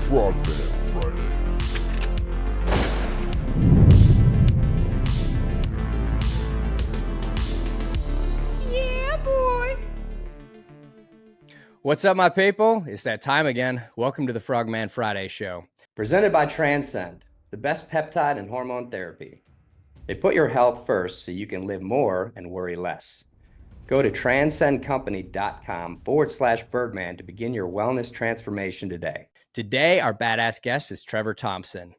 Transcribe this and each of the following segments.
Frogman Friday. Yeah, boy. What's up, my people? It's that time again. Welcome to the Frogman Friday show. Presented by Transcend, the best peptide and hormone therapy. They put your health first so you can live more and worry less. Go to transcendcompany.com/Birdman to begin your wellness transformation today. Today, our badass guest is Trevor Thompson.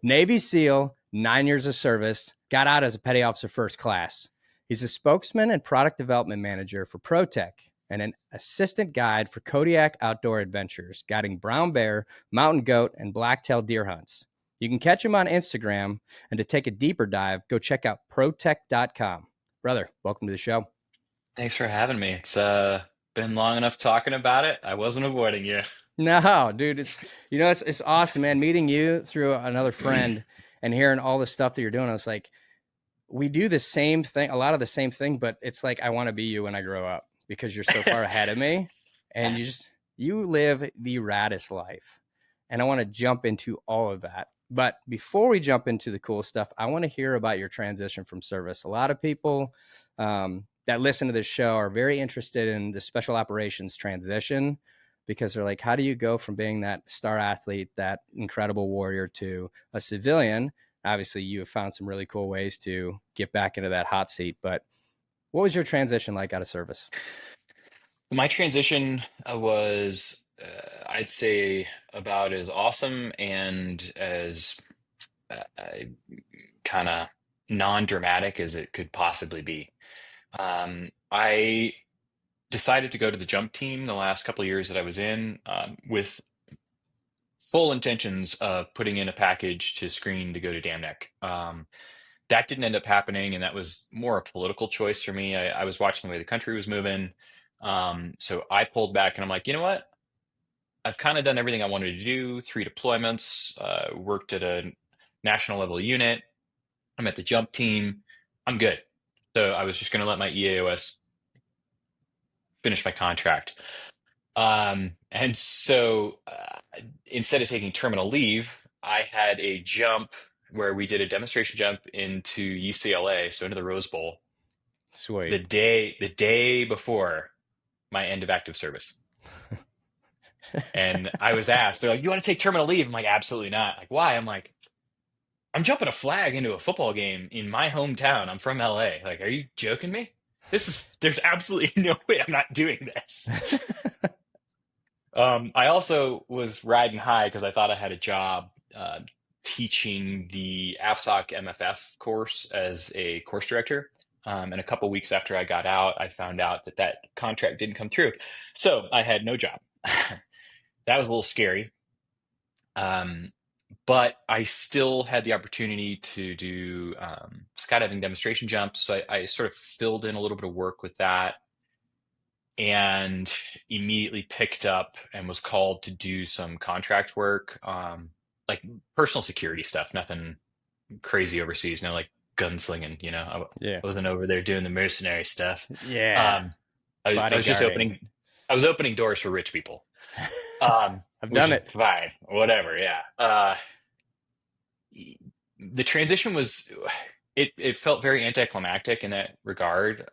Navy SEAL, 9 years of service, got out as a petty officer first class. He's a spokesman and product development manager for Protekt and an assistant guide for Kodiak Outdoor Adventures, guiding brown bear, mountain goat, and black-tailed deer hunts. You can catch him on Instagram, and to take a deeper dive, go check out protekt.com. Brother, welcome to the show. Thanks for having me. It's been long enough talking about it. I wasn't avoiding you. No, dude, it's awesome, man. Meeting you through another friend and hearing all the stuff that you're doing. I was like, we do the same thing, a lot of the same thing, but it's like I want to be you when I grow up because you're so far ahead of me, and you live the raddest life, and I want to jump into all of that. But before we jump into the cool stuff, I want to hear about your transition from service. A lot of people that listen to this show are very interested in the special operations transition because they're like, how do you go from being that star athlete, that incredible warrior, to a civilian? Obviously, you have found some really cool ways to get back into that hot seat. But what was your transition like out of service? My transition was, I'd say, about as awesome and as kind of non-dramatic as it could possibly be. I decided to go to the jump team the last couple of years that I was in with full intentions of putting in a package to screen to go to Dam Neck. That didn't end up happening, and that was more a political choice for me. I was watching the way the country was moving. So I pulled back and I'm like, you know what? I've kind of done everything I wanted to do. 3 deployments, worked at a national level unit. I'm at the jump team. I'm good. So I was just going to let my EAOS finish my contract. And so instead of taking terminal leave, I had a jump where we did a demonstration jump into UCLA, so into the Rose Bowl, Sweet. the day before my end of active service. And I was asked, they're like, you want to take terminal leave? I'm like, absolutely not. Like, why? I'm like, I'm jumping a flag into a football game in my hometown. I'm from LA. Like, are you joking me? There's absolutely no way I'm not doing this. I also was riding high because I thought I had a job teaching the AFSOC MFF course as a course director. And a couple weeks after I got out, I found out that contract didn't come through. So I had no job. That was a little scary. But I still had the opportunity to do skydiving demonstration jumps. So I sort of filled in a little bit of work with that and immediately picked up and was called to do some contract work, like personal security stuff, nothing crazy overseas, no like gunslinging, I wasn't over there doing the mercenary stuff. Yeah. I was just opening doors for rich people. I've done it. Fine, whatever. Yeah. The transition was, it felt very anticlimactic in that regard,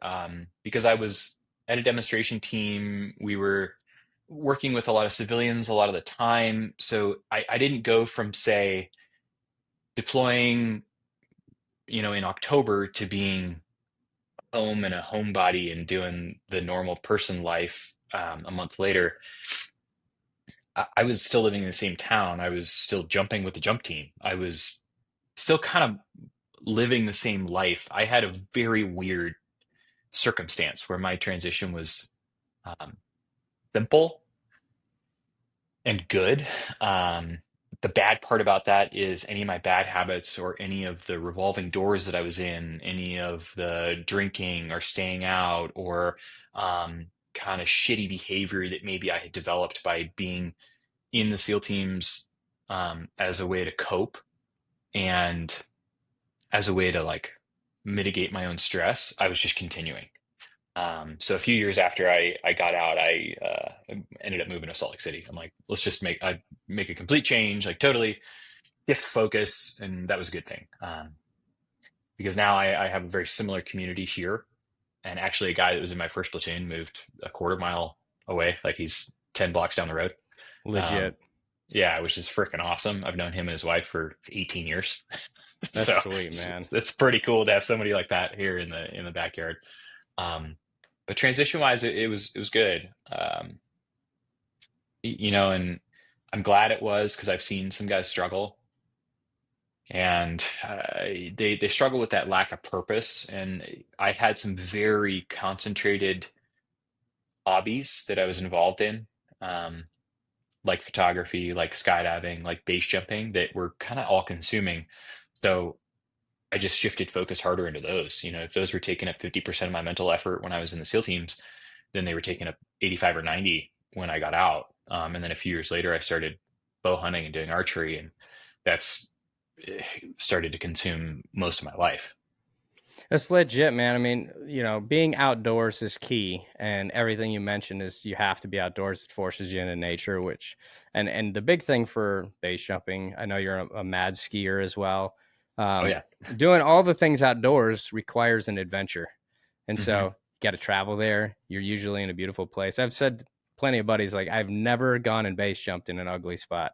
because I was at a demonstration team. We were working with a lot of civilians a lot of the time. So I didn't go from, say, deploying, in October to being home and a homebody and doing the normal person life a month later. I was still living in the same town. I was still jumping with the jump team. I was still kind of living the same life. I had a very weird circumstance where my transition was simple and good. The bad part about that is any of my bad habits or any of the revolving doors that I was in, any of the drinking or staying out or kind of shitty behavior that maybe I had developed by being in the SEAL teams as a way to cope and as a way to like mitigate my own stress, I was just continuing. So a few years after I got out, I ended up moving to Salt Lake City. I'm like, let's just make a complete change, like totally shift focus, and that was a good thing. Because now I have a very similar community here, and actually a guy that was in my first platoon moved a quarter mile away, like he's 10 blocks down the road. Um, Legit. yeah, which is freaking awesome. I've known him and his wife for 18 years. That's So sweet, man. it's pretty cool to have somebody like that here in the backyard. Um, but transition wise, it was good. And I'm glad it was because I've seen some guys struggle, and they struggle with that lack of purpose. And I had some very concentrated hobbies that I was involved in, um, like photography, like skydiving, like base jumping, that were kind of all consuming. So I just shifted focus harder into those. If those were taking up 50% of my mental effort when I was in the SEAL teams, then they were taking up 85 or 90 when I got out. And then a few years later, I started bow hunting and doing archery, and that's started to consume most of my life. That's legit, man. I mean, being outdoors is key, and everything you mentioned is you have to be outdoors. It forces you into nature, and the big thing for base jumping, I know you're a mad skier as well. Oh Um, yeah. Doing all the things outdoors requires an adventure, and so Hmm. you got to travel there. You're usually in a beautiful place. I've said plenty of buddies like I've never gone and base jumped in an ugly spot.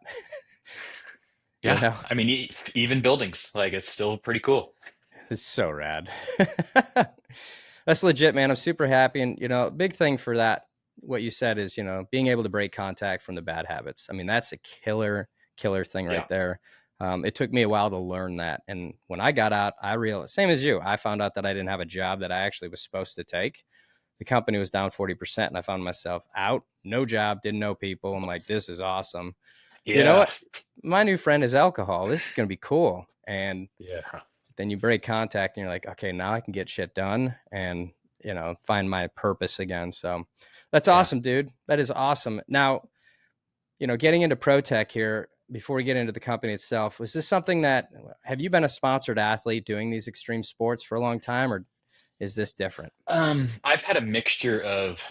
you Yeah. know, I mean, even buildings, like it's still pretty cool. It's so rad. That's legit, man. I'm super happy. And, big thing for that, what you said is, being able to break contact from the bad habits. I mean, that's a killer thing right Yeah. there. It took me a while to learn that. And when I got out, I realized, same as you, I found out that I didn't have a job that I actually was supposed to take. The company was down 40%, and I found myself out, no job, didn't know people. I'm like, this is awesome. You know Yeah. what? My new friend is alcohol. This is going to be cool. And Yeah. then you break contact and you're like, okay, now I can get shit done and, find my purpose again. So that's Yeah. awesome, dude. That is awesome. Now, getting into Protekt here before we get into the company itself, was this something that, have you been a sponsored athlete doing these extreme sports for a long time, or is this different? I've had a mixture of,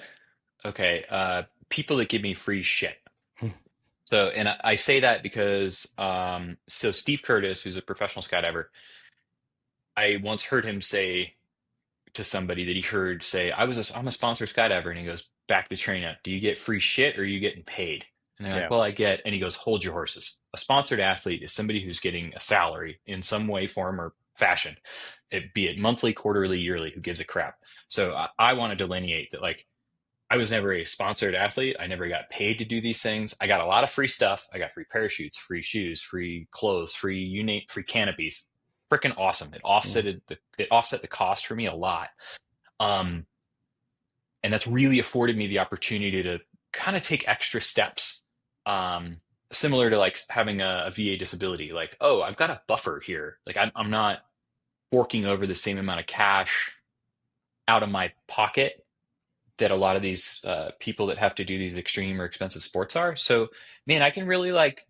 okay, people that give me free shit. So, and I say that because, so Steve Curtis, who's a professional skydiver, I once heard him say to somebody that he heard say, I'm a sponsored skydiver. And he goes, back to train. Do you get free shit or are you getting paid? And they're like, Yeah. well, I get, and he goes, hold your horses. A sponsored athlete is somebody who's getting a salary in some way, form, or fashion, be it monthly, quarterly, yearly, who gives a crap. So I want to delineate that, like, I was never a sponsored athlete. I never got paid to do these things. I got a lot of free stuff. I got free parachutes, free shoes, free clothes, free you name, free canopies. Freaking awesome. It offset the cost for me a lot. Um, and that's really afforded me the opportunity to kind of take extra steps. Um, Similar to like having a VA disability. Like, oh, I've got a buffer here. Like I'm not forking over the same amount of cash out of my pocket that a lot of these people that have to do these extreme or expensive sports are. So, man, I can really like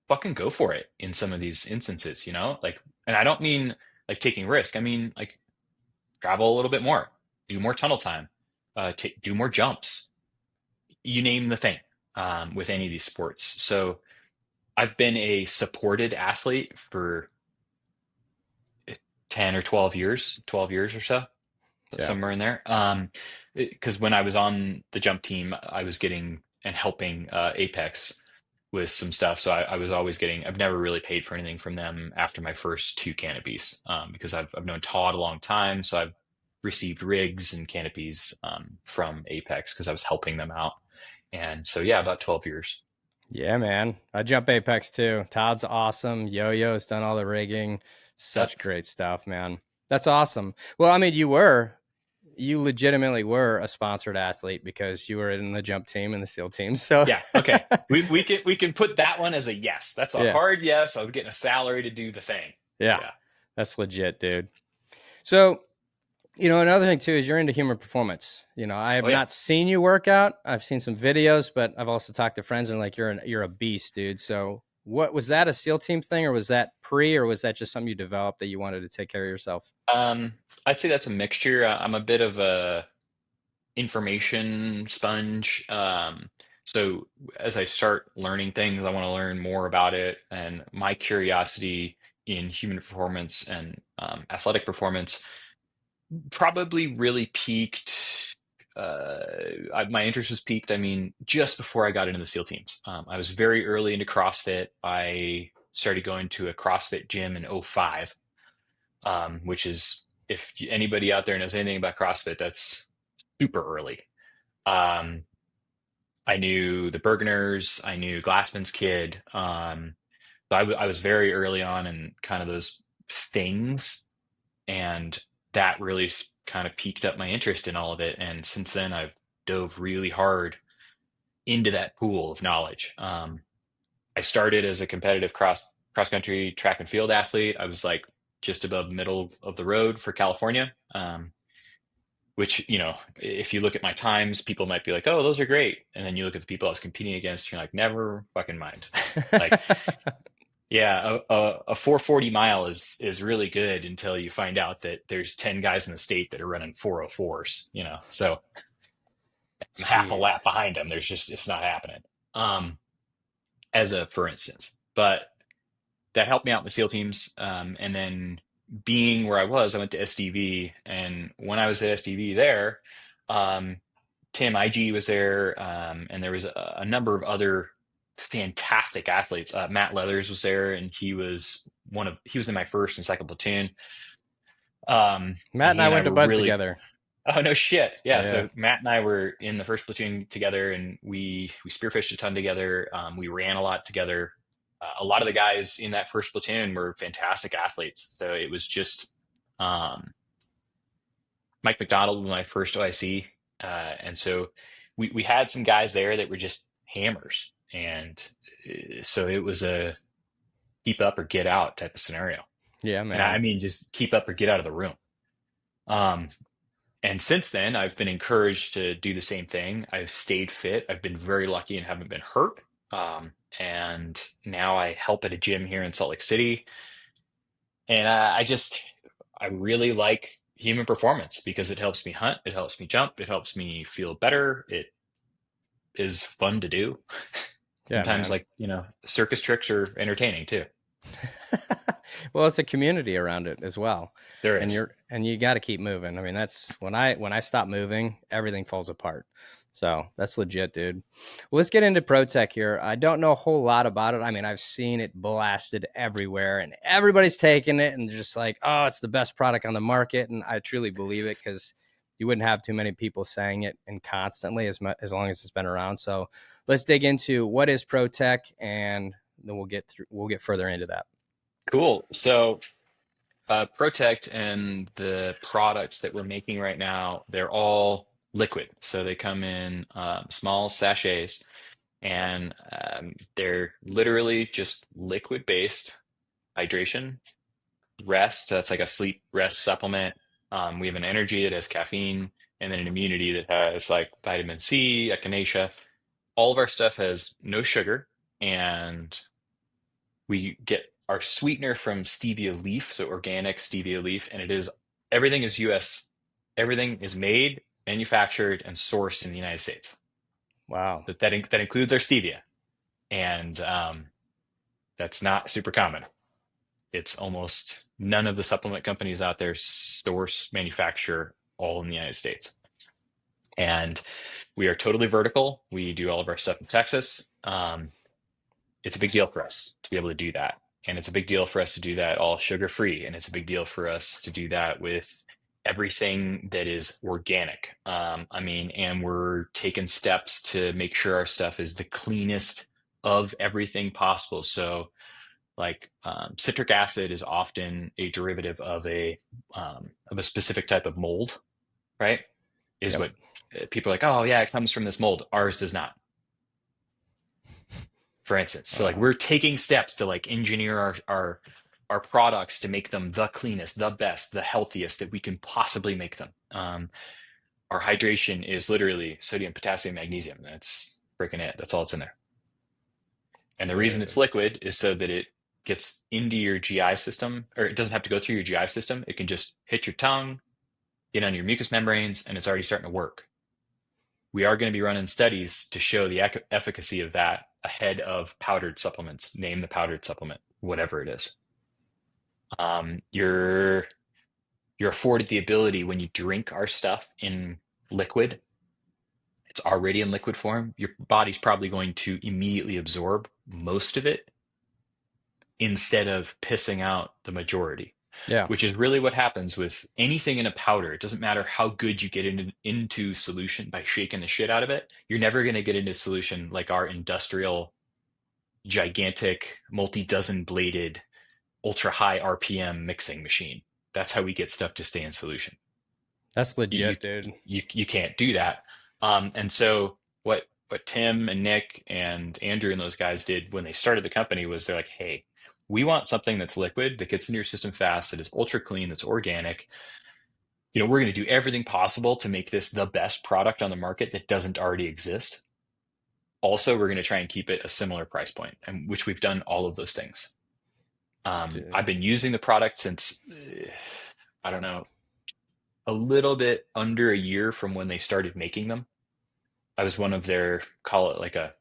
fucking go for it in some of these instances, Like, and I don't mean like taking risk. I mean like travel a little bit more, do more tunnel time, do more jumps. You name the thing with any of these sports. So I've been a supported athlete for 10 or 12 years or so, Yeah. somewhere in there. Because when I was on the jump team, I was getting and helping Apex with some stuff. So I was always getting, I've never really paid for anything from them after my first two canopies, because I've known Todd a long time. So I've received rigs and canopies from Apex because I was helping them out. And so, yeah, about 12 years. Yeah, man. I jump Apex too. Todd's awesome. Yo-Yo's done all the rigging. Such Yep. great stuff, man. That's awesome. Well, I mean, you legitimately were a sponsored athlete because you were in the jump team and the SEAL team. So Yeah. Okay. We can put that one as a yes. That's a yeah, hard yes. I'm getting a salary to do the thing. yeah, Yeah. that's legit, dude. So, another thing too is you're into human performance. I have Oh yeah. not seen you work out. I've seen some videos, but I've also talked to friends and like you're a beast, dude. So What was that, a SEAL team thing, or was that pre, or was that just something you developed that you wanted to take care of yourself? Um, I'd say that's a mixture. I'm a bit of a information sponge. So as I start learning things, I want to learn more about it. And my curiosity in human performance and athletic performance probably really peaked. My interest was peaked, I mean, just before I got into the SEAL teams. I was very early into CrossFit. I started going to a CrossFit gym in '05, which is, if anybody out there knows anything about CrossFit, that's super early. Um, I knew the Bergeners, I knew Glassman's kid. So I was very early on in kind of those things, and that really kind of piqued up my interest in all of it. And since then, I've dove really hard into that pool of knowledge. I started as a competitive cross country track and field athlete. I was like just above middle of the road for California. Which, if you look at my times, people might be like, oh, those are great. And then you look at the people I was competing against, you're like, never fucking mind. Like, yeah, a 440 mile is really good until you find out that there's 10 guys in the state that are running 404s, so I'm half a Jeez. lap behind them. It's not happening. Um, as a for instance, but that helped me out in the SEAL teams. And then being where I went to SDV, and when I was at SDV there, um, Tim IG was there, and there was a number of other fantastic athletes. Matt Leathers was there, and he was in my first and second platoon. Matt And and he I and I went to were Buds really, together. oh no shit, yeah. Yeah. So Matt and I were in the first platoon together, and we spearfished a ton together. We ran a lot together. A lot of the guys in that first platoon were fantastic athletes. So it was just um, Mike McDonald was my first OIC, and so we had some guys there that were just hammers, and so it was a keep up or get out type of scenario. Yeah, And I man. mean, just keep up or get out of the room. Um, and since then, I've been encouraged to do the same thing. I've stayed fit. I've been very lucky and haven't been hurt. And now I help at a gym here in Salt Lake City. And I really like human performance because it helps me hunt, it helps me jump, it helps me feel better. It is fun to do. Yeah, Sometimes, man. like, circus tricks are entertaining too. Well, it's a community around it as well. There And is. you got to keep moving. I mean, that's when I stop moving, everything falls apart. So that's legit, dude. Well, let's get into ProTech here. I don't know a whole lot about it. I mean, I've seen it blasted everywhere, and everybody's taking it and just like, oh, it's the best product on the market. And I truly believe it, because you wouldn't have too many people saying it and constantly as long as it's been around. So let's dig into what is ProTech, and then we'll get further into that. Cool. So, Protekt and the products that we're making right now, they're all liquid. So they come in small sachets, and they're literally just liquid based hydration, rest. That's like a sleep rest supplement. We have an energy that has caffeine, and then an immunity that has like vitamin C, echinacea. All of our stuff has no sugar, and we get our sweetener from stevia leaf, so organic stevia leaf, and everything is US. Everything is made, manufactured, and sourced in the United States. Wow. That includes our stevia, and that's not super common. It's almost none of the supplement companies out there source, manufacture all in the United States. And we are totally vertical. We do all of our stuff in Texas. It's a big deal for us to be able to do that. And it's a big deal for us to do that all sugar free. And it's a big deal for us to do that with everything that is organic. I mean, and we're taking steps to make sure our stuff is the cleanest of everything possible. So, like, citric acid is often a derivative of a specific type of mold, right? Is Yep. what people are like, oh yeah, it comes from this mold. Ours does not, for instance. So like Wow. we're taking steps to like engineer our products to make them the cleanest, the best, the healthiest that we can possibly make them. Our hydration is literally sodium, potassium, magnesium. That's freaking it. That's all it's in there. And the reason it's Dude. liquid is so that it gets into your GI system, or it doesn't have to go through your GI system. It can just hit your tongue, get on your mucous membranes, and it's already starting to work. We are going to be running studies to show the efficacy of that ahead of powdered supplements. Name the powdered supplement, whatever it is. You're afforded the ability when you drink our stuff in liquid, it's already in liquid form. Your body's probably going to immediately absorb most of it instead of pissing out the majority, Yeah. which is really what happens with anything in a powder. It doesn't matter how good you get into solution by shaking the shit out of it. You're never going to get into solution like our industrial, gigantic, multi-dozen bladed, ultra high RPM mixing machine. That's how we get stuff to stay in solution. That's You you legit, dude. you can't do that. And so what Tim and Nick and Andrew and those guys did when they started the company was they're like, hey, we want something that's liquid, that gets into your system fast, that is ultra clean, that's organic. We're going to do everything possible to make this the best product on the market that doesn't already exist. Also, we're going to try and keep it a similar price point, and which we've done all of those things. Dude. I've been using the product since I don't know, a little bit under a year from when they started making them. I was one of their, call it like a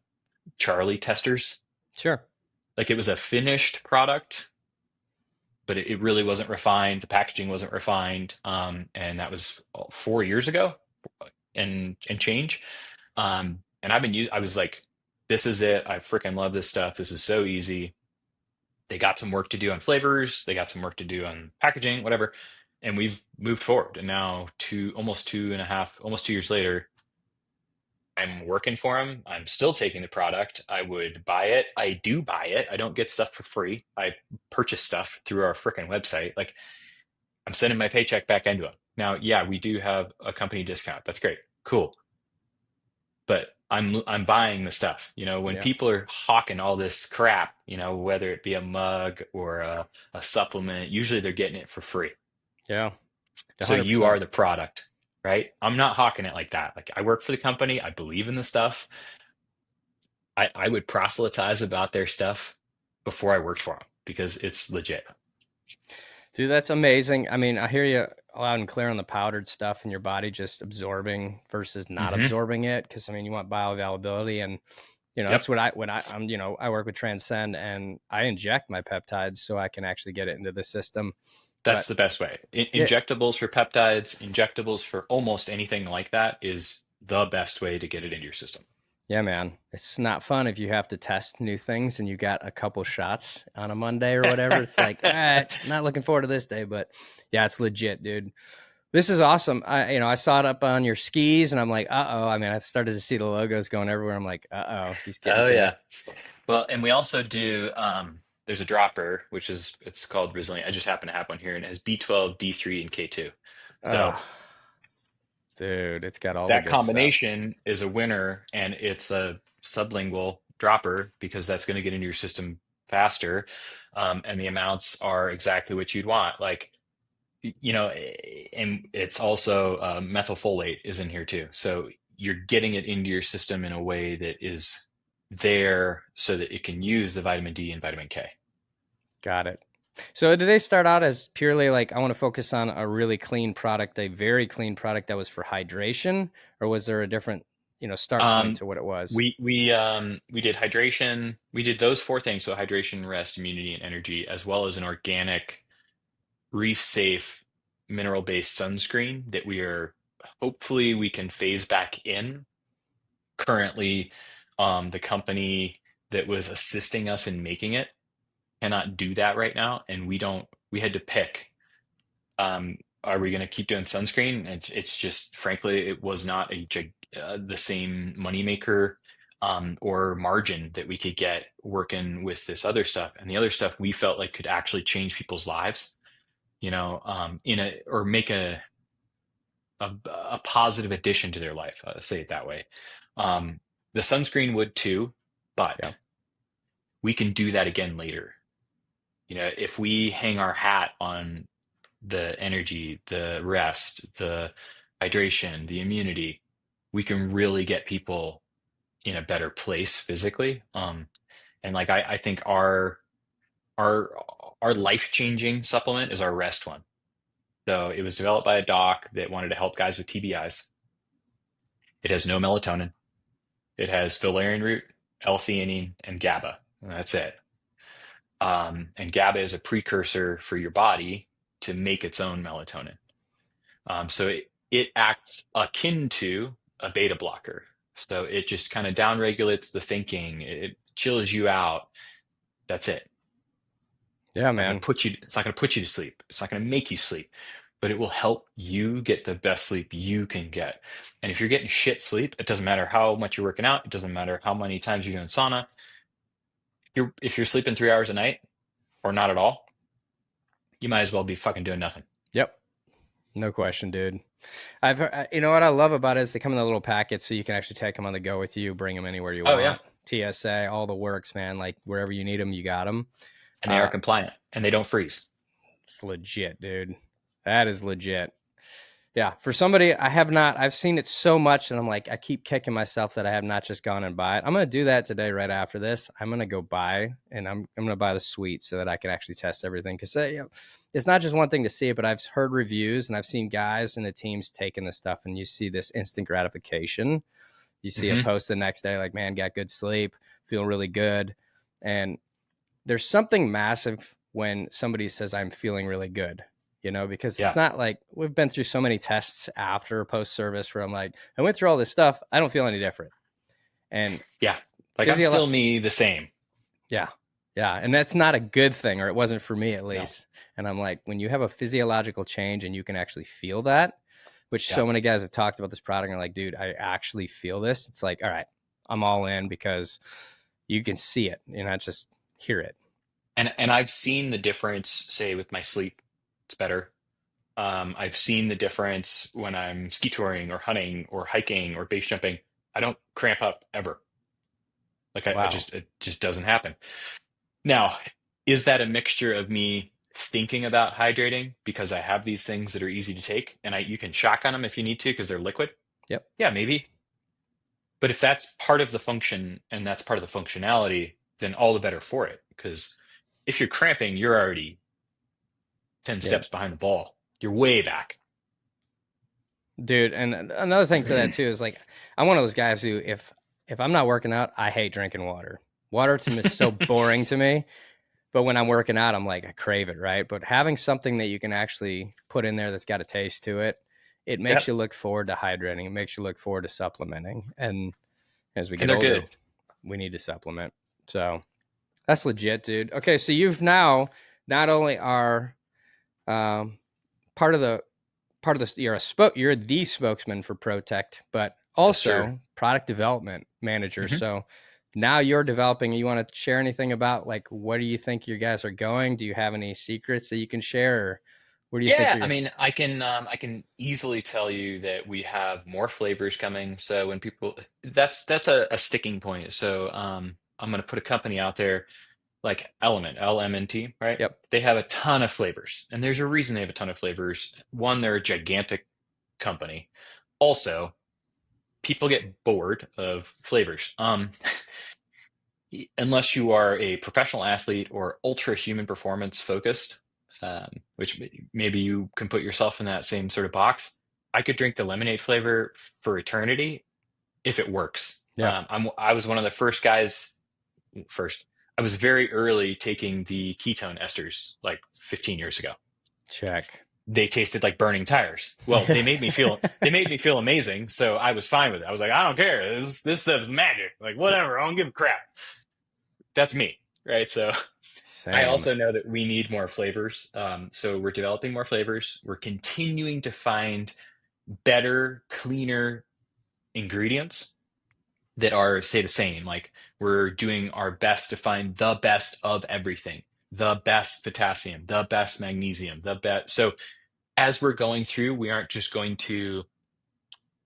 Charlie testers. Sure. Like it was a finished product, but it really wasn't refined. The packaging wasn't refined. And that was 4 years ago and change. And I was like, this is it. I freaking love this stuff. This is so easy. They got some work to do on flavors. They got some work to do on packaging, whatever. And we've moved forward. And now almost 2.5, almost 2 years later, I'm working for them. I'm still taking the product. I would buy it. I do buy it. I don't get stuff for free. I purchase stuff through our freaking website. Like I'm sending my paycheck back into them. Now, yeah, we do have a company discount. That's great. Cool. But I'm buying the stuff. When Yeah. people are hawking all this crap, whether it be a mug or a supplement, usually they're getting it for free. Yeah. So you 100%. are the product, right? I'm not hawking it like that. Like I work for the company. I believe in the stuff. I would proselytize about their stuff before I worked for them because it's legit. Dude, that's amazing. I mean, I hear you loud and clear on the powdered stuff and your body just absorbing versus not Hmm. absorbing it. Cause I mean, you want bioavailability and Yep. that's what I work with Transcend and I inject my peptides so I can actually get it into the system. That's But the best way. yeah, Injectables for peptides, injectables for almost anything like that is the best way to get it into your system. yeah, man, it's not fun if you have to test new things and you got a couple shots on a Monday or whatever. It's like, all right, not looking forward to this day, but yeah, it's legit, dude. This is awesome. I saw it up on your skis and I'm like, uh-oh. I mean, I started to see the logos going everywhere. I'm like, uh-oh, he's getting Oh to me. yeah. Well, and we also do there's a dropper, it's called Resilient. I just happen to have one here and it has B12, D3, and K2. So Oh, dude, it's got all the that good stuff. combination is a winner and it's a sublingual dropper because that's going to get into your system faster. And the amounts are exactly what you'd want. Like, and it's also methylfolate is in here too. So you're getting it into your system in a way that is there so that it can use the vitamin D and vitamin K. Got it. So did they start out as purely like, I want to focus on a really clean product, a very clean product that was for hydration, or was there a different, start point Um, to what it was? we did hydration. We did those four things: so hydration, rest, immunity, and energy, as well as an organic, reef safe, mineral based sunscreen that hopefully we can phase back in. Currently, the company that was assisting us in making it cannot do that right now, and we had to pick. Are we going to keep doing sunscreen? It's just, frankly, it was not the same moneymaker or margin that we could get working with this other stuff. And the other stuff we felt like could actually change people's lives, or make a positive addition to their life. Say it that way. The sunscreen would too, Yeah. but we can do that again later. If we hang our hat on the energy, the rest, the hydration, the immunity, we can really get people in a better place physically. And like I think our our life-changing supplement is our rest one. So it was developed by a doc that wanted to help guys with TBIs. It has no melatonin. It has valerian root, L-theanine, and GABA. And that's it. And GABA is a precursor for your body to make its own melatonin. So it acts akin to a beta blocker. So it just kind of downregulates the thinking. It chills you out. That's it. Yeah, Not going to man. put you. It's not going to put you to sleep. It's not going to make you sleep, but it will help you get the best sleep you can get. And if you're getting shit sleep, it doesn't matter how much you're working out. It doesn't matter how many times you're doing sauna. If you're sleeping 3 hours a night or not at all, you might as well be fucking doing nothing. Yep. No question, dude. I've heard, you know what I love about it is they come in the little packets, so you can actually take them on the go with you, bring them anywhere you Oh yeah, want. TSA, all the works, man. Like wherever you need them, you got them. and they are compliant and they don't freeze. It's legit, dude. That is legit. Yeah, for somebody I've seen it so much and I'm like, I keep kicking myself that I have not just gone and buy it. I'm going to do that today right after this. I'm going to go buy, and I'm going to buy the suite so that I can actually test everything. Because it's not just one thing to see it, but I've heard reviews and I've seen guys and the teams taking the stuff, and you see this instant gratification. You see a post the next day like, man, got good sleep, feel really good. And there's something massive when somebody says I'm feeling really good. Because it's not like we've been through so many tests after post service where I'm like, I went through all this stuff. I don't feel any different. And Yeah, like I'm still me the same. Yeah. Yeah. And that's not a good thing, or it wasn't for me at least. No. And I'm like, when you have a physiological change and you can actually feel that, which so many guys have talked about this product and are like, dude, I actually feel this. It's like, all right, I'm all in, because you can see it, not just hear it. And I've seen the difference, say, with my sleep. It's better. I've seen the difference when I'm ski touring or hunting or hiking or base jumping. I don't cramp up ever. Like Wow. it just doesn't happen. Now, is that a mixture of me thinking about hydrating because I have these things that are easy to take, and you can shotgun them if you need to because they're liquid? Yep. Yeah, maybe. But if that's part of the function and that's part of the functionality, then all the better for it. Because if you're cramping, you're already 10 steps behind the ball. You're way back. Dude, and another thing to that too is like, I'm one of those guys who if I'm not working out, I hate drinking water. Water to me is so boring to me. But when I'm working out, I'm like, I crave it, right? But having something that you can actually put in there that's got a taste to it, it makes you look forward to hydrating. It makes you look forward to supplementing. And as we get older, we need to supplement. So that's legit, dude. Okay, so you've now not only are part of the you're the spokesman for Protekt, but also product development manager. So now you're developing. You want to share anything about like, what do you think you guys are going? Do you have any secrets that you can share? Or where do you think? I mean, I can easily tell you that we have more flavors coming. So when people, that's a sticking point. So I'm going to put a company out there like Element, LMNT, right? Yep. They have a ton of flavors, and there's a reason they have a ton of flavors. One, they're a gigantic company. Also, people get bored of flavors. Unless you are a professional athlete or ultra human performance focused, which maybe you can put yourself in that same sort of box. I could drink the lemonade flavor for eternity if it works. Yeah. I was one of the first guys. I was very early taking the ketone esters like 15 years ago. Check. They tasted like burning tires. Well, they made me feel amazing, so I was fine with it. I was like, I don't care. This stuff's magic. Like whatever, I don't give a crap. That's me, right? So Same. I also know that we need more flavors. So we're developing more flavors. We're continuing to find better, cleaner ingredients that are, say, the same. Like we're doing our best to find the best of everything, the best potassium, the best magnesium, the best. So as we're going through, we aren't just going to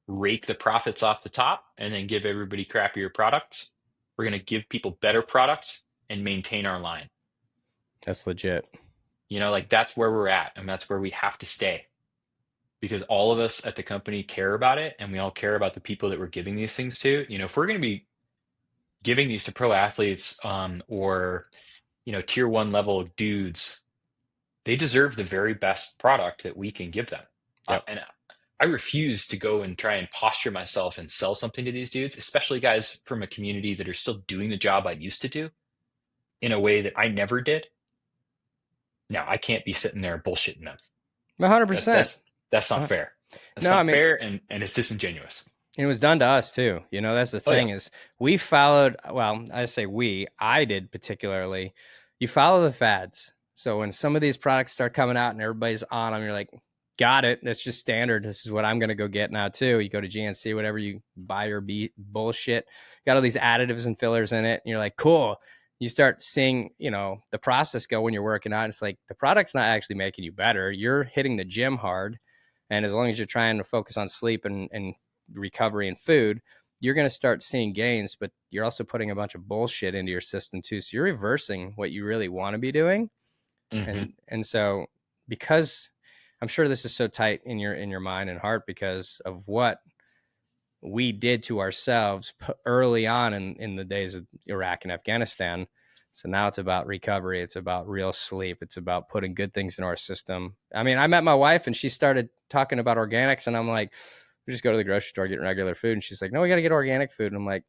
rake the profits off the top and then give everybody crappier products. We're going to give people better products and maintain our line. That's legit. Like that's where we're at, and that's where we have to stay, because all of us at the company care about it, and we all care about the people that we're giving these things to. If we're going to be giving these to pro athletes, or tier one level dudes, they deserve the very best product that we can give them. Yep. And I refuse to go and try and posture myself and sell something to these dudes, especially guys from a community that are still doing the job I used to do in a way that I never did. Now, I can't be sitting there bullshitting them. 100%. That's not fair. That's No, not I mean, fair, and it's disingenuous. it was done to us too. That's the thing is we followed, well, I say I did particularly, you follow the fads. So when some of these products start coming out and everybody's on them, you're like, got it. That's just standard. This is what I'm going to go get now too. You go to GNC, whatever, you buy your bullshit, got all these additives and fillers in it. And you're like, cool. You start seeing, the process go when you're working out. It's like the product's not actually making you better. You're hitting the gym hard. And as long as you're trying to focus on sleep and recovery and food, you're going to start seeing gains, but you're also putting a bunch of bullshit into your system too. So you're reversing what you really want to be doing. Mm-hmm. And so, because I'm sure this is so tight in your mind and heart because of what we did to ourselves early on in the days of Iraq and Afghanistan. So now it's about recovery. It's about real sleep. It's about putting good things in our system. I mean, I met my wife and she started talking about organics and I'm like, we just go to the grocery store, get regular food. And she's like, no, we got to get organic food. And I'm like,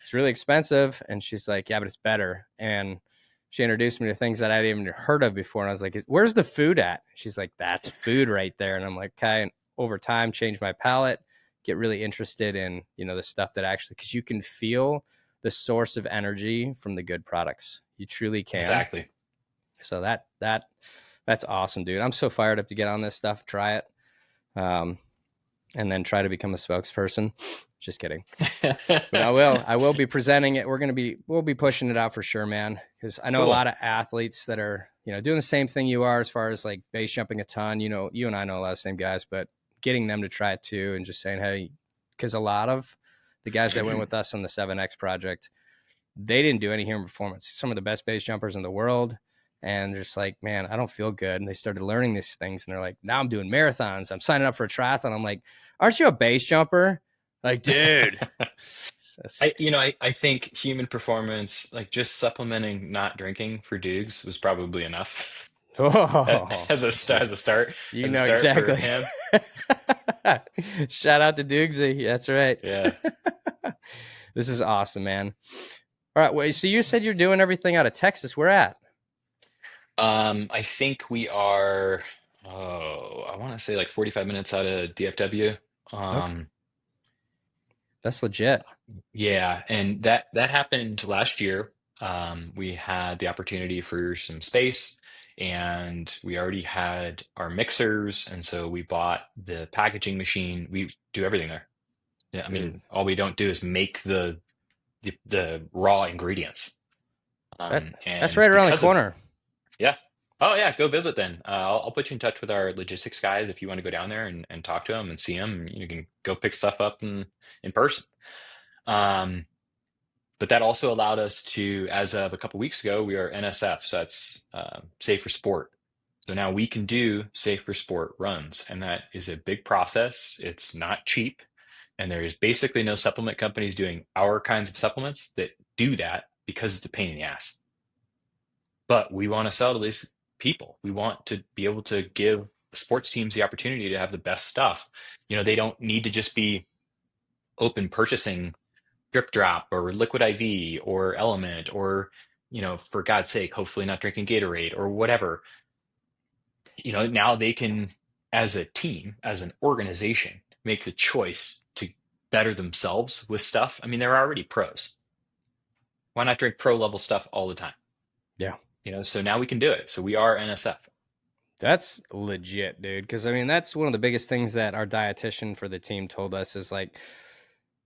it's really expensive. And she's like, yeah, but it's better. And she introduced me to things that I'd even heard of before. And I was like, where's the food at? She's like, that's food right there. And I'm like, okay. And over time, change my palate, get really interested in, the stuff that actually, because you can feel the source of energy from the good products. You truly can. Exactly. So that's awesome, dude. I'm so fired up to get on this stuff, try it. And then try to become a spokesperson. Just kidding. But I will be presenting it. We'll be pushing it out for sure, man. Because I know Cool. a lot of athletes that are, doing the same thing you are as far as like base jumping a ton. You and I know a lot of the same guys, but getting them to try it too and just saying, hey, because a lot of the guys that went with us on the 7X project, they didn't do any human performance. Some of the best base jumpers in the world. And they're just like, man, I don't feel good. And they started learning these things. And they're like, now I'm doing marathons. I'm signing up for a triathlon. I'm like, aren't you a base jumper? Like, dude. I think human performance, like just supplementing not drinking for dudes was probably enough. Oh, as a start. You As a know start exactly. for him. Shout out to Doogsy. That's right. Yeah. This is awesome, man. All right. Wait, so you said you're doing everything out of Texas. Where at? I think we are, I want to say like 45 minutes out of DFW. Okay. That's legit. Yeah, and that happened last year. We had the opportunity for some space, and we already had our mixers, and so we bought the packaging machine. We do everything there. Yeah, I mean, Dude. all we don't do is make the raw ingredients. That's And right around the because of corner. yeah. Oh yeah, go visit then. I'll put you in touch with our logistics guys if you want to go down there and talk to them and see them. You can go pick stuff up in person. Um, but that also allowed us to, as of a couple weeks ago, we are NSF, so that's Safe for Sport. So now we can do Safe for Sport runs, and that is a big process. It's not cheap, and there is basically no supplement companies doing our kinds of supplements that do that because it's a pain in the ass. But we want to sell to these people. We want to be able to give sports teams the opportunity to have the best stuff. They don't need to just be open purchasing Drip Drop or Liquid IV or Element or, for God's sake, hopefully not drinking Gatorade or whatever. Now they can, as a team, as an organization, make the choice to better themselves with stuff. I mean, they're already pros. Why not drink pro level stuff all the time? Yeah. So now we can do it. So we are NSF. That's legit, dude. Because I mean, that's one of the biggest things that our dietitian for the team told us is like,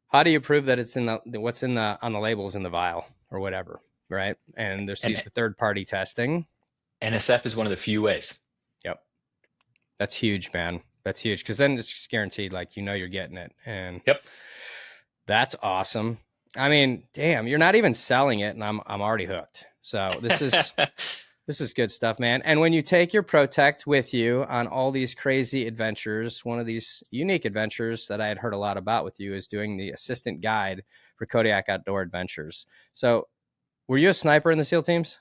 how do you prove that it's in what's in on the labels in the vial or whatever, right? And there's the third party testing. NSF is one of the few ways. Yep, that's huge, man. That's huge because then it's just guaranteed, like you're getting it, and yep, that's awesome. I mean, damn, you're not even selling it, and I'm already hooked. So this is This is good stuff, man. And when you take your Protekt with you on all these crazy adventures, one of these unique adventures that I had heard a lot about with you is doing the assistant guide for Kodiak Outdoor Adventures. So, were you a sniper in the SEAL teams?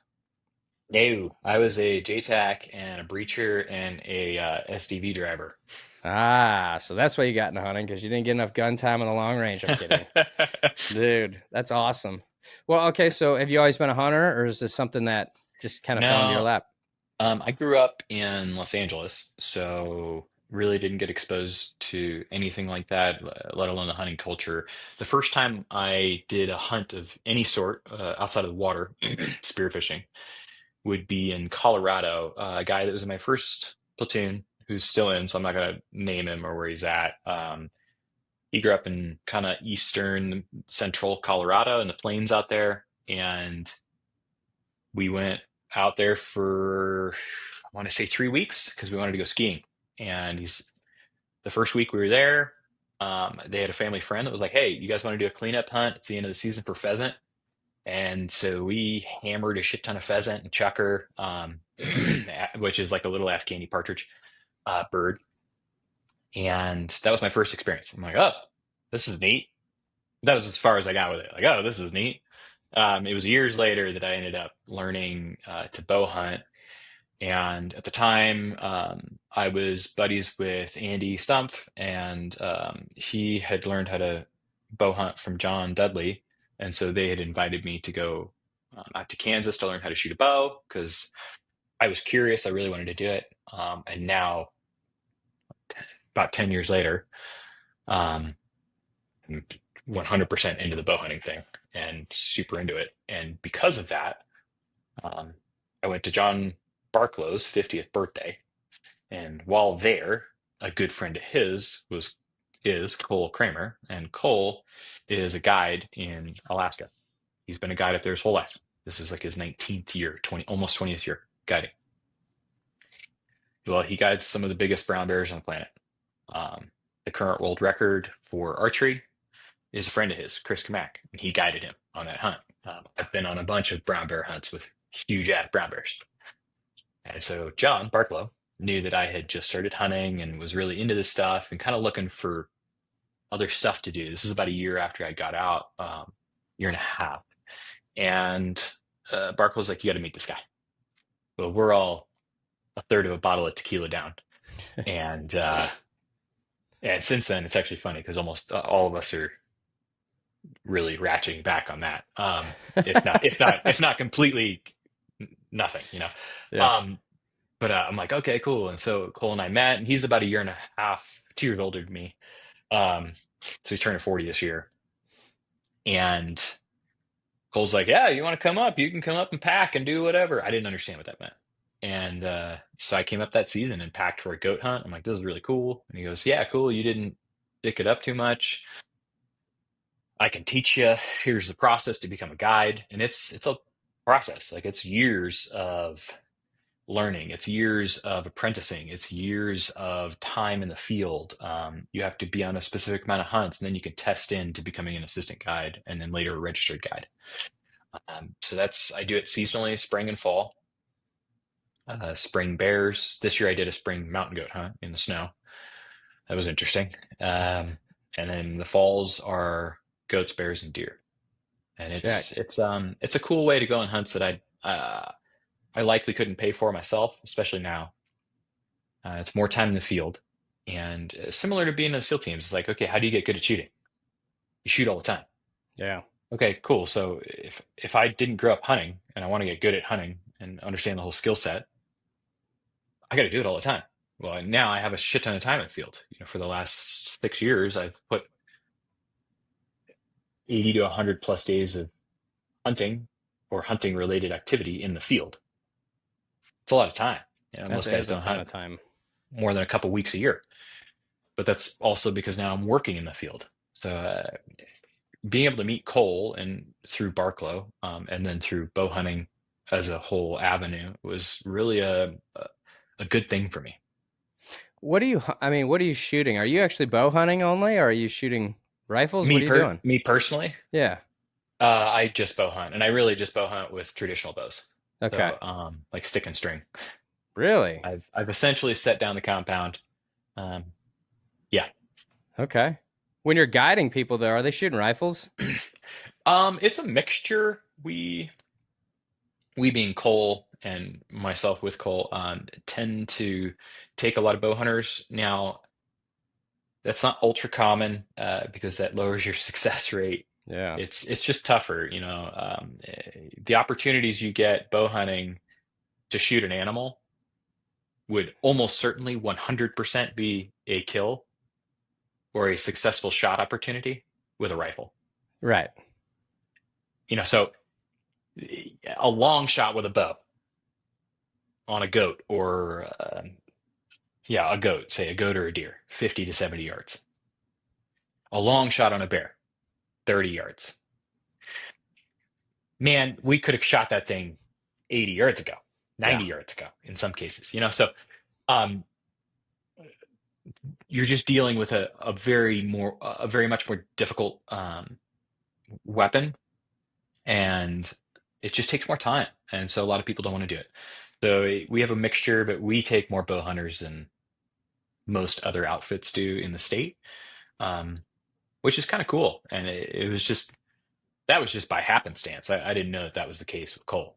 No, I was a JTAC and a breacher and a SDV driver. Ah, so that's why you got into hunting, because you didn't get enough gun time in the long range. I'm kidding. Dude, that's awesome. Well, okay, so have you always been a hunter, or is this something that just kind of fell into your No, lap? I grew up in Los Angeles, so really didn't get exposed to anything like that, let alone the hunting culture. The first time I did a hunt of any sort outside of the water, spearfishing, would be in Colorado. A guy that was in my first platoon, who's still in, so I'm not gonna name him or where he's at. He grew up in kind of eastern central Colorado in the plains out there, and we went out there for I want to say 3 weeks because we wanted to go skiing. And he's the first week we were there. They had a family friend that was like, "Hey, you guys want to do a cleanup hunt? It's the end of the season for pheasant." And so we hammered a shit ton of pheasant and chucker, which is like a little Afghani partridge bird. And that was my first experience. I'm like, "Oh, this is neat." That was as far as I got with it. Like, "Oh, this is neat." It was years later that I ended up learning to bow hunt. And at the time, I was buddies with Andy Stumpf, and he had learned how to bow hunt from John Dudley. And so they had invited me to go out to Kansas to learn how to shoot a bow because I was curious. I really wanted to do it. And now, about 10 years later, um, I'm 100% into the bow hunting thing and super into it. And because of that, um, I went to John Barklow's 50th birthday. And while there, a good friend of his is Cole Kramer, and Cole is a guide in Alaska. He's been a guide up there his whole life. This is like his 19th year, 20 almost 20th year guiding. Well, he guides some of the biggest brown bears on the planet. Um, the current world record for archery is a friend of his, Chris Kamak, and he guided him on that hunt. I've been on a bunch of brown bear hunts with huge ass brown bears. And so John Barklow knew that I had just started hunting and was really into this stuff and kind of looking for other stuff to do. This is about a year after I got out, year and a half. And Barklow's like, "You got to meet this guy." Well, we're all a third of a bottle of tequila down. And since then, it's actually funny because almost all of us are really ratcheting back on that. If not completely nothing, you know. Yeah. But I'm like, okay, cool. And so Cole and I met, and he's about a year and a half, 2 years older than me. Um, so he's turning 40 this year. And Cole's like, "Yeah, you want to come up? You can come up and pack and do whatever." I didn't understand what that meant. And so I came up that season and packed for a goat hunt. I'm like, "This is really cool." And he goes, "Yeah, cool. You didn't dick it up too much. I can teach you. Here's the process to become a guide." And it's a process. Like it's years of learning. It's years of apprenticing. It's years of time in the field. You have to be on a specific amount of hunts, and then you can test into becoming an assistant guide, and then later a registered guide. So I do it seasonally, spring and fall. Spring bears. This year I did a spring mountain goat hunt in the snow. That was interesting. And then the falls are goats, bears, and deer. And Check. it's a cool way to go on hunts that I likely couldn't pay for myself, especially now. It's more time in the field. And similar to being in the SEAL teams, it's like, okay, how do you get good at shooting? You shoot all the time. Yeah. Okay, cool. So if I didn't grow up hunting and I want to get good at hunting and understand the whole skill set, I got to do it all the time. Well, now I have a shit ton of time in the field. You know, for the last 6 years, I've put 80 to 100 plus days of hunting or hunting related activity in the field. It's a lot of time. You know, most guys That's a don't ton hunt of time. more than a couple weeks a year. But that's also because now I'm working in the field. So being able to meet Cole and through Barklow, and then through bow hunting as a whole avenue was really a good thing for me. What are you shooting? Are you actually bow hunting only, or are you shooting rifles? What are you doing? Me personally, Yeah. I just bow hunt, and I really just bow hunt with traditional bows. Okay. So like stick and string. Really? I've essentially set down the compound. Um, yeah. Okay. When you're guiding people though, are they shooting rifles? It's a mixture. We being Cole and myself with Cole, tend to take a lot of bow hunters. Now, that's not ultra common because that lowers your success rate. Yeah. It's just tougher, the opportunities you get bow hunting to shoot an animal would almost certainly 100% be a kill or a successful shot opportunity with a rifle. Right. So a long shot with a bow on a goat or yeah, a goat, say a goat or a deer, 50 to 70 yards. A long shot on a bear, 30 yards. Man, we could have shot that thing 80 yards ago, Yeah. 90 yards ago in some cases, so um, you're just dealing with a very much more difficult weapon, and it just takes more time. And so a lot of people don't want to do it. So we have a mixture, but we take more bow hunters than most other outfits do in the state, um, which is kind of cool. And it was just that was just by happenstance. I didn't know that that was the case with Cole.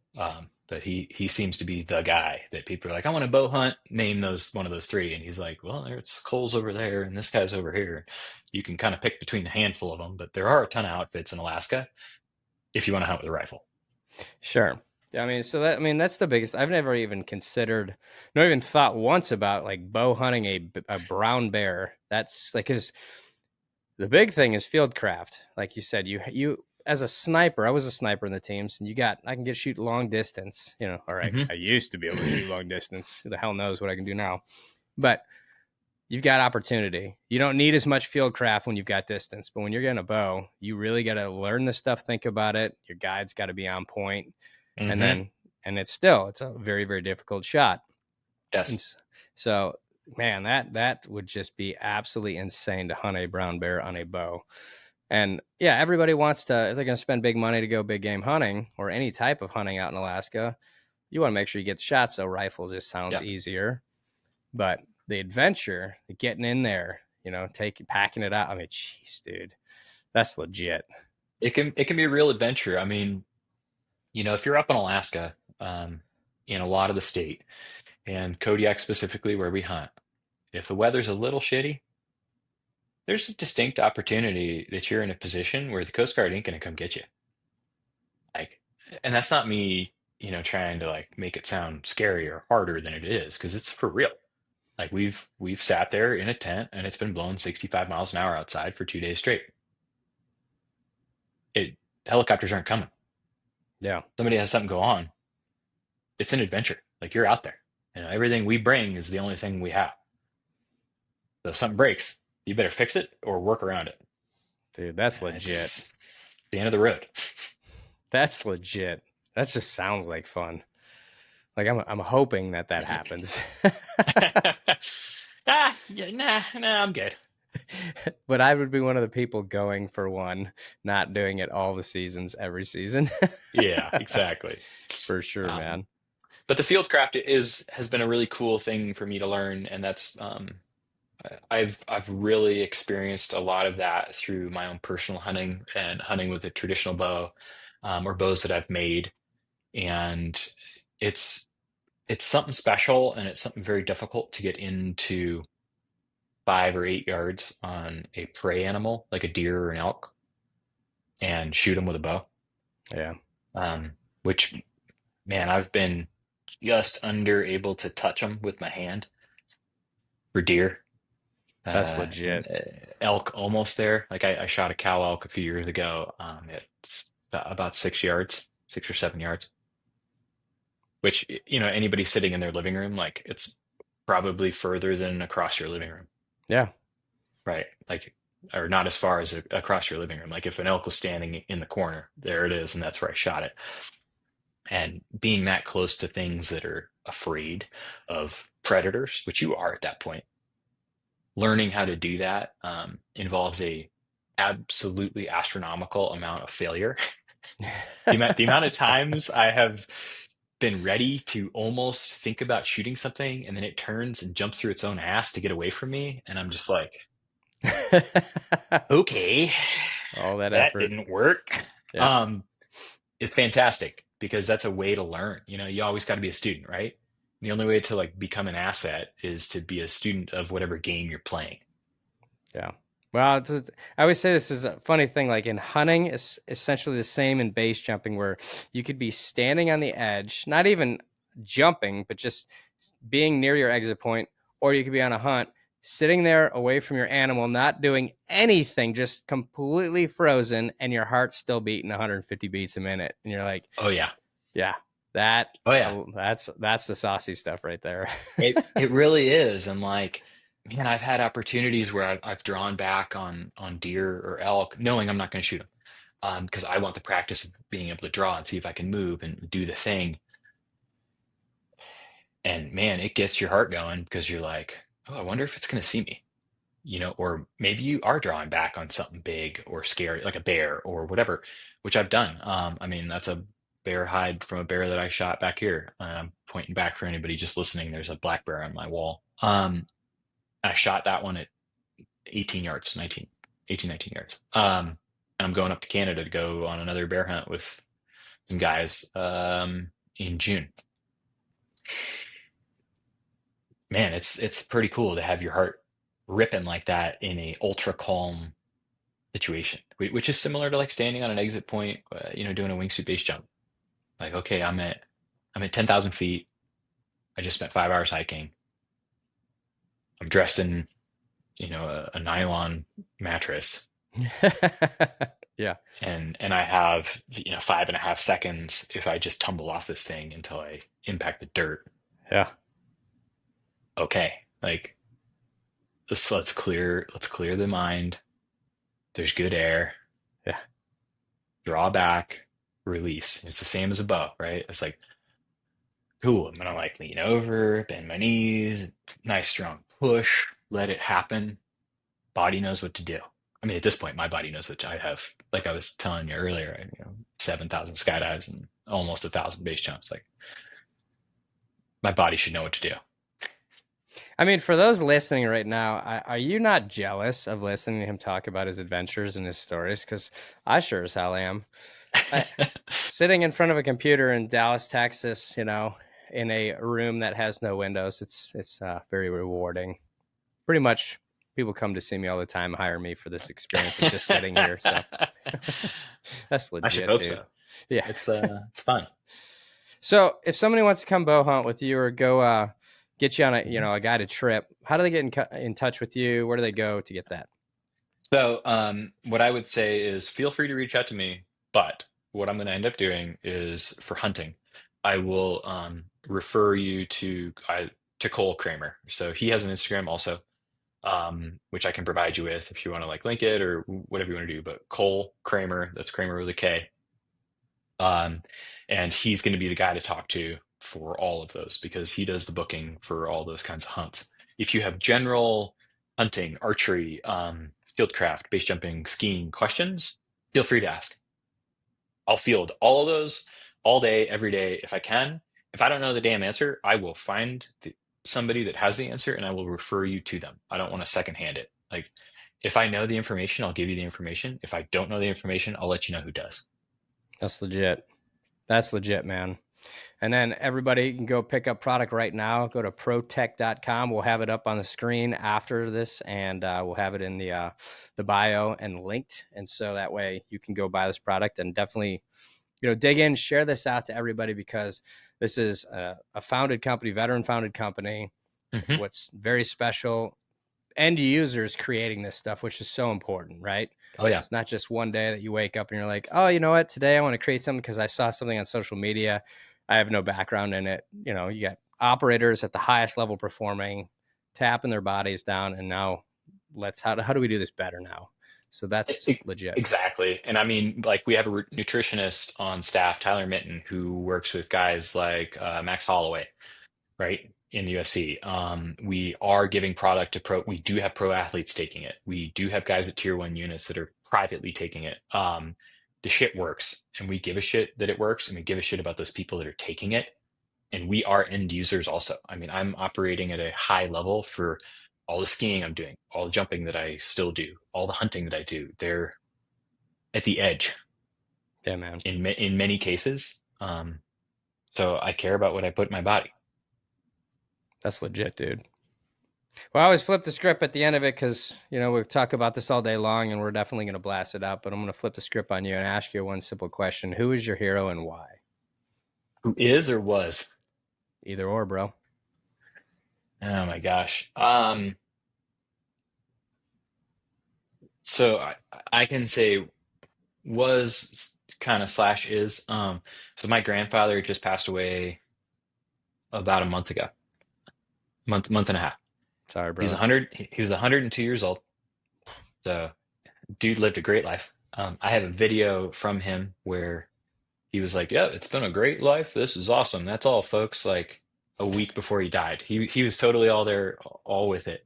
But he seems to be the guy that people are like, I want to bow hunt, name those one of those three, and he's like, well, there's Cole's over there, and this guy's over here. You can kind of pick between a handful of them, but there are a ton of outfits in Alaska if you want to hunt with a rifle. Sure. I mean, that's the biggest. I've never even considered, not even thought once about like bow hunting a brown bear. That's like, because the big thing is fieldcraft. Like you said, you as a sniper, I was a sniper in the teams, and I can shoot long distance. All right. Hmm. I used to be able to shoot long distance. Who the hell knows what I can do now? But you've got opportunity. You don't need as much fieldcraft when you've got distance, but when you're getting a bow, you really got to learn the stuff, think about it. Your guide's got to be on point, and Hmm. then it's a very, very difficult shot. And Yes. so, man, that would just be absolutely insane to hunt a brown bear on a bow. And yeah, everybody wants to, if they're going to spend big money to go big game hunting or any type of hunting out in Alaska, you want to make sure you get the shot. So rifles just sounds Yeah. easier, but the adventure, the getting in there, packing it out. I mean, jeez, dude, that's legit. It can be a real adventure. I mean, if you're up in Alaska, in a lot of the state, and Kodiak specifically where we hunt, if the weather's a little shitty, there's a distinct opportunity that you're in a position where the Coast Guard ain't gonna come get you. Like, and that's not me, trying to like make it sound scary or harder than it is, because it's for real. Like we've sat there in a tent and it's been blowing 65 miles an hour outside for 2 days straight. It Helicopters aren't coming. Yeah. Somebody has something go on. It's an adventure. Like you're out there. Everything we bring is the only thing we have. So if something breaks, you better fix it or work around it. Dude, that's And legit. it's the end of the road. That's legit. That just sounds like fun. Like I'm hoping that happens. Yeah, nah, I'm good. But I would be one of the people going for one, not doing it all the seasons, every season. Yeah, exactly. For sure, man. But the fieldcraft has been a really cool thing for me to learn, and that's I've really experienced a lot of that through my own personal hunting and hunting with a traditional bow, or bows that I've made, and it's it's something special, and it's something very difficult to get into 5 or 8 yards on a prey animal like a deer or an elk and shoot them with a bow. Yeah. Which, man, I've been just under able to touch them with my hand for deer. That's legit. Elk almost there. Like I shot a cow elk a few years ago. It's about 6 yards, 6 or 7 yards. Which, anybody sitting in their living room, like it's probably further than across your living room. Yeah. Right. Like, or not as far as across your living room. Like if an elk was standing in the corner, there it is, and that's where I shot it. And being that close to things that are afraid of predators, which you are at that point, learning how to do that involves a absolutely astronomical amount of failure. The amount of times I have been ready to almost think about shooting something, and then it turns and jumps through its own ass to get away from me, and I'm just like, okay, All that that effort. didn't work. Yeah. Um, it's fantastic because that's a way to learn. You know, you always got to be a student, right? The only way to like become an asset is to be a student of whatever game you're playing. Yeah. Well, I always say this is a funny thing. Like in hunting, it's essentially the same in base jumping, where you could be standing on the edge, not even jumping, but just being near your exit point, or you could be on a hunt, sitting there away from your animal, not doing anything, just completely frozen, and your heart's still beating 150 beats a minute, and you're like, Oh yeah. yeah, that Oh yeah. that's the saucy stuff right there. It really is. And like, man, I've had opportunities where I've drawn back on deer or elk, knowing I'm not going to shoot them, because I want the practice of being able to draw and see if I can move and do the thing. And man, it gets your heart going because you're like, oh, I wonder if it's going to see me, you know, or maybe you are drawing back on something big or scary, like a bear or whatever, which I've done. I mean, that's a bear hide from a bear that I shot back here. I'm pointing back for anybody just listening. There's a black bear on my wall. I shot that one at 18 yards, 19 yards. And I'm going up to Canada to go on another bear hunt with some guys in June. Man, it's pretty cool to have your heart ripping like that in a ultra calm situation, which is similar to like standing on an exit point, you know, doing a wingsuit base jump. Like, okay, I'm at 10,000 feet. I just spent 5 hours hiking. I'm dressed in, you know, a nylon mattress, Yeah. and I have, you know, 5.5 seconds if I just tumble off this thing until I impact the dirt. Yeah. Okay, like let's clear the mind. There's good air. Yeah. Draw back, release. It's the same as a bow, right? It's like, cool. I'm gonna like lean over, bend my knees, nice strong push, let it happen. Body knows what to do. I mean, at this point, my body knows what I have. Like I was telling you earlier, 7,000 skydives and almost 1,000 base jumps. Like my body should know what to do. I mean, for those listening right now, are you not jealous of listening to him talk about his adventures and his stories? Because I sure as hell am. Sitting in front of a computer in Dallas, Texas, you know, in a room that has no windows, it's very rewarding. Pretty much, people come to see me all the time, hire me for this experience of just sitting here. So that's legit, I should hope dude. so. Yeah, It's fun. So if somebody wants to come bow hunt with you or go get you on a guided trip, how do they get in touch with you? Where do they go to get that? So, what I would say is feel free to reach out to me, but what I'm going to end up doing is for hunting, I will refer you to Cole Kramer. So he has an Instagram also, which I can provide you with if you want to like link it or whatever you want to do. But Cole Kramer, that's Kramer with a K. Um, and he's going to be the guy to talk to for all of those because he does the booking for all those kinds of hunts. If you have general hunting, archery, fieldcraft, base jumping, skiing questions, feel free to ask. I'll field all of those all day, every day if I can. If I don't know the damn answer, I will find somebody that has the answer and I will refer you to them. I don't want to secondhand it. Like, if I know the information, I'll give you the information. If I don't know the information, I'll let you know who does. That's legit. That's legit, man. And then everybody can go pick up product right now. Go to protekt.com. We'll have it up on the screen after this, and we'll have it in the bio and linked. And so that way you can go buy this product and definitely, dig in, share this out to everybody because this is a founded company, veteran founded company. Mm-hmm. What's very special, end users creating this stuff, which is so important, right? Oh yeah. It's not just one day that you wake up and you're like, oh, you know what? Today I want to create something because I saw something on social media. I have no background in it. You got operators at the highest level performing, tapping their bodies down. And now how do we do this better now? So that's legit. Exactly. And I mean, like we have a nutritionist on staff, Tyler Mitten, who works with guys like Max Holloway, right? In the UFC. We are giving product to we do have pro athletes taking it. We do have guys at tier 1 units that are privately taking it. The shit works and we give a shit that it works and we give a shit about those people that are taking it. and we are end users also. I mean, I'm operating at a high level for all the skiing I'm doing, all the jumping that I still do, all the hunting that I do. They're at the edge Yeah, man. in many cases. So I care about what I put in my body. That's legit, dude. Well, I always flip the script at the end of it because, we talk about this all day long and we're definitely going to blast it out. But I'm going to flip the script on you and ask you one simple question. Who is your hero and why? Who is or was? Either or, bro. Oh my gosh. So I can say was kind of slash is. So my grandfather just passed away about a month ago, month and a half. Sorry, He's brother. 100. He was 102 years old. So dude lived a great life. I have a video from him where he was like, "Yeah, it's been a great life. This is awesome. That's all, folks." Like a week before he died, he was totally all there, all with it.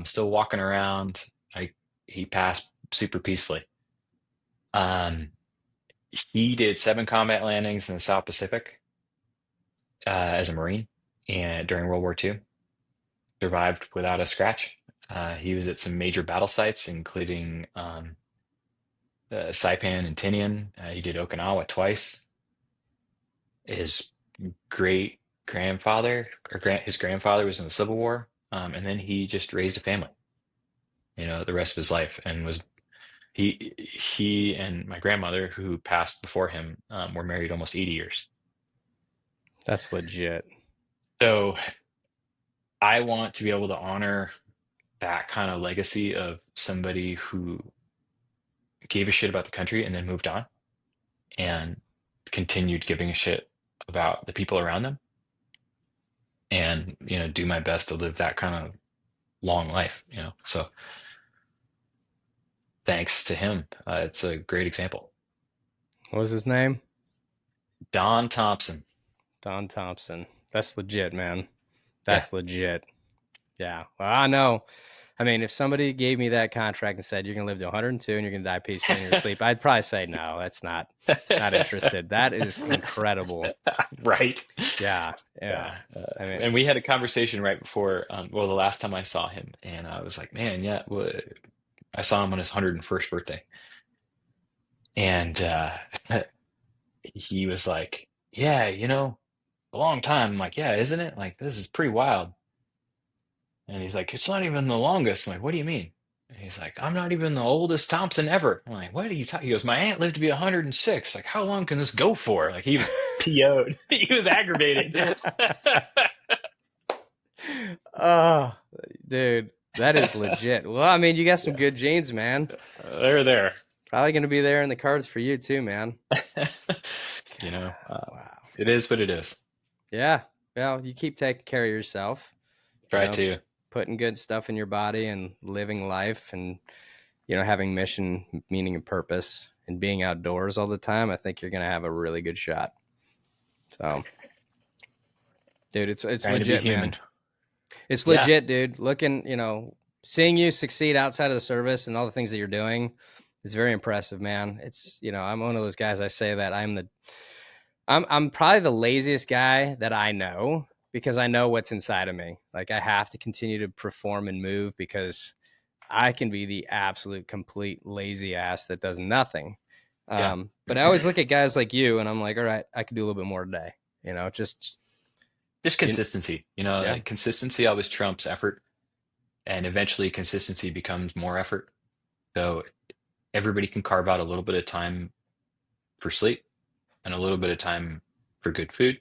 Still walking around. Like he passed super peacefully. Um, he did 7 combat landings in the South Pacific as a Marine, and during World War II, survived without a scratch. He was at some major battle sites, including Saipan and Tinian. He did Okinawa twice. His great grandfather his grandfather was in the Civil War, and then he just raised a family, the rest of his life, and was he and my grandmother, who passed before him, were married almost 80 years. That's legit. So I want to be able to honor that kind of legacy of somebody who gave a shit about the country and then moved on and continued giving a shit about the people around them, and do my best to live that kind of long life. So thanks to him, it's a great example. What was his name? Don Thompson. Don Thompson. That's legit, man. Yeah. That's legit. Yeah. Well, I know. I mean, if somebody gave me that contract and said you're gonna live to 102 and you're gonna die peacefully in your sleep, I'd probably say no. That's not interested. That is incredible. Right. Yeah. Yeah. I mean, And we had a conversation right before, the last time I saw him, and I was like, man, yeah, well, I saw him on his 101st birthday, and he was like, yeah, a long time. I'm like, yeah, isn't it? Like, this is pretty wild. And he's like, it's not even the longest. I'm like, what do you mean? And he's like, I'm not even the oldest Thompson ever. I'm like, what are you talking? He goes, my aunt lived to be 106. Like, how long can this go for? Like, he was PO'd. He was aggravated. oh, dude, that is legit. Well, I mean, you got some good genes, man. They're there. Probably going to be there in the cards for you too, man. Wow. It is what it is. Yeah. Well, you keep taking care of yourself. Try to. Putting good stuff in your body and living life and, having mission, meaning, and purpose and being outdoors all the time. I think you're going to have a really good shot. So, dude, it's legit, man. It's legit, dude. Looking, seeing you succeed outside of the service and all the things that you're doing is very impressive, man. It's, I'm one of those guys. I say that I'm probably the laziest guy that I know, because I know what's inside of me. Like, I have to continue to perform and move because I can be the absolute complete lazy ass that does nothing. But I always look at guys like you and I'm like, all right, I can do a little bit more today. Just consistency. Consistency always trumps effort, and eventually consistency becomes more effort. So everybody can carve out a little bit of time for sleep and a little bit of time for good food.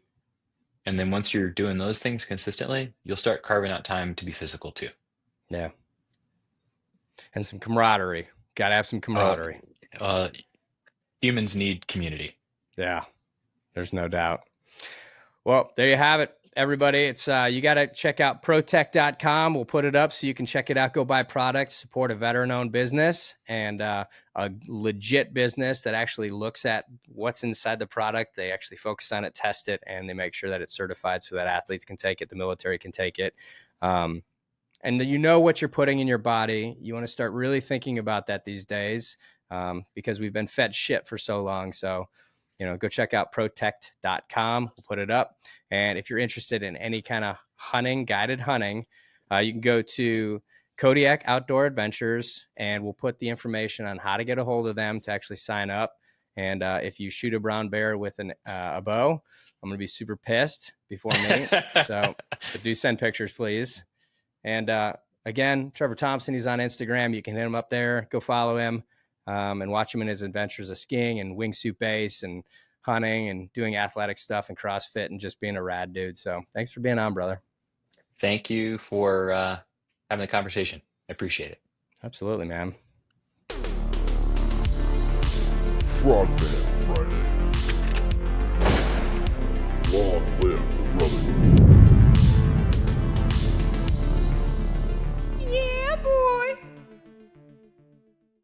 And then once you're doing those things consistently, you'll start carving out time to be physical too. Yeah. And some camaraderie. Got to have some camaraderie. Humans need community. Yeah. There's no doubt. Well, there you have it, everybody. It's you got to check out Protekt.com. We'll put it up so you can check it out. Go buy product, support a veteran-owned business and a legit business that actually looks at what's inside the product. They actually focus on it, test it, and they make sure that it's certified so that athletes can take it, the military can take it. And what you're putting in your body. You want to start really thinking about that these days because we've been fed shit for so long. So, go check out protekt.com. We'll put it up. And if you're interested in any kind of hunting, guided hunting, you can go to Kodiak Outdoor Adventures, and we'll put the information on how to get a hold of them to actually sign up. And if you shoot a brown bear with a bow, I'm going to be super pissed before me. So but do send pictures, please. And again, Trevor Thompson, he's on Instagram. You can hit him up there. Go follow him and watch him in his adventures of skiing and wingsuit base and hunting and doing athletic stuff and CrossFit and just being a rad dude. So thanks for being on, brother. Thank you for having the conversation. I appreciate it. Absolutely, man. Frogman.